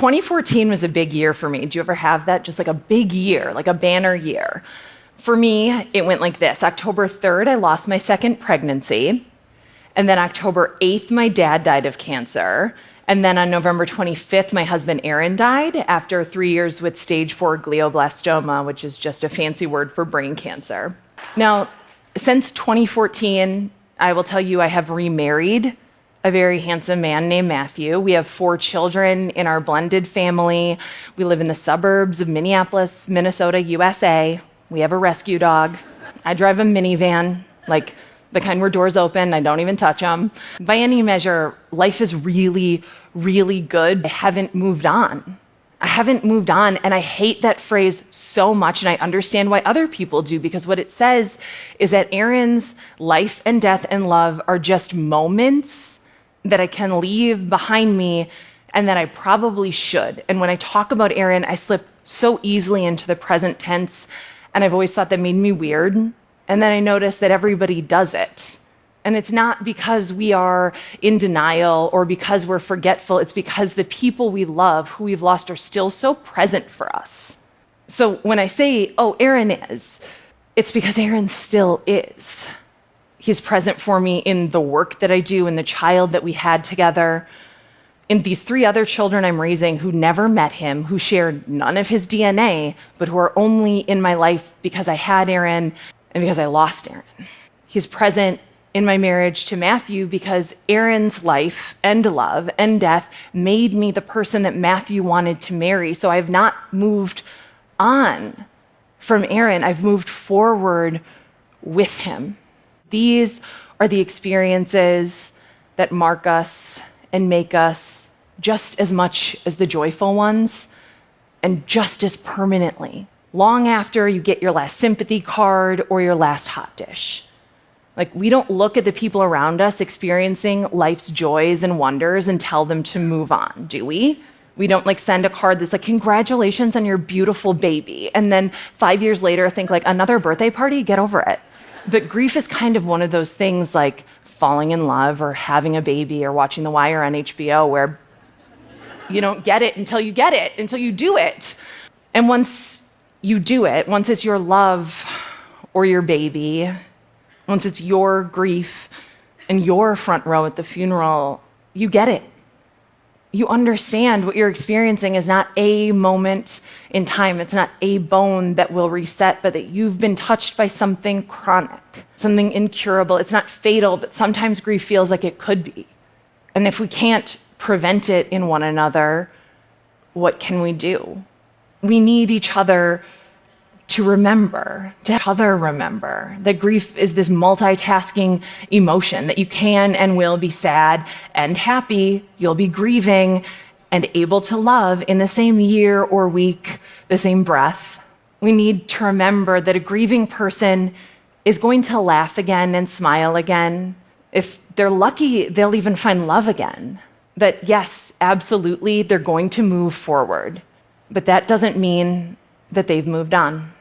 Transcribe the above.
2014 was a big year for me. Do you ever have that? Just like a big year, like a banner year. For me, it went like this. October 3rd, I lost my second pregnancy. And then October 8th, my dad died of cancer. And then on November 25th, my husband Aaron died after 3 years with stage 4 glioblastoma, which is just a fancy word for brain cancer. Now, since 2014, I will tell you I have remarried a very handsome man named Matthew. We have 4 children in our blended family. We live in the suburbs of Minneapolis, Minnesota, USA. We have a rescue dog. I drive a minivan, like the kind where doors open, I don't even touch them. By any measure, life is really, really good. I haven't moved on. And I hate that phrase so much, and I understand why other people do, because what it says is that Aaron's life and death and love are just moments that I can leave behind me and that I probably should. And when I talk about Aaron, I slip so easily into the present tense, and I've always thought that made me weird. And then I noticed that everybody does it. And it's not because we are in denial or because we're forgetful. It's because the people we love, who we've lost, are still so present for us. So when I say, oh, Aaron is, it's because Aaron still is. He's present for me in the work that I do, in the child that we had together, in these 3 other children I'm raising who never met him, who shared none of his DNA, but who are only in my life because I had Aaron and because I lost Aaron. He's present in my marriage to Matthew because Aaron's life and love and death made me the person that Matthew wanted to marry. So I've not moved on from Aaron. I've moved forward with him. These are the experiences that mark us and make us just as much as the joyful ones, and just as permanently, long after you get your last sympathy card or your last hot dish. Like, we don't look at the people around us experiencing life's joys and wonders and tell them to move on, do we? We don't like send a card that's like, congratulations on your beautiful baby. And then 5 years later, think like, another birthday party? Get over it. But grief is kind of one of those things like falling in love or having a baby or watching The Wire on HBO, where you don't get it until you get it, until you do it. And once you do it, once it's your love or your baby, once it's your grief and your front row at the funeral, you get it. You understand what you're experiencing is not a moment in time. It's not a bone that will reset, but that you've been touched by something chronic, something incurable. It's not fatal, but sometimes grief feels like it could be. And if we can't prevent it in one another, what can we do? We need each other to remember that grief is this multitasking emotion, that you can and will be sad and happy, you'll be grieving and able to love in the same year or week, the same breath. We need to remember that a grieving person is going to laugh again and smile again. If they're lucky, they'll even find love again. That yes, absolutely, they're going to move forward, but that doesn't mean that they've moved on.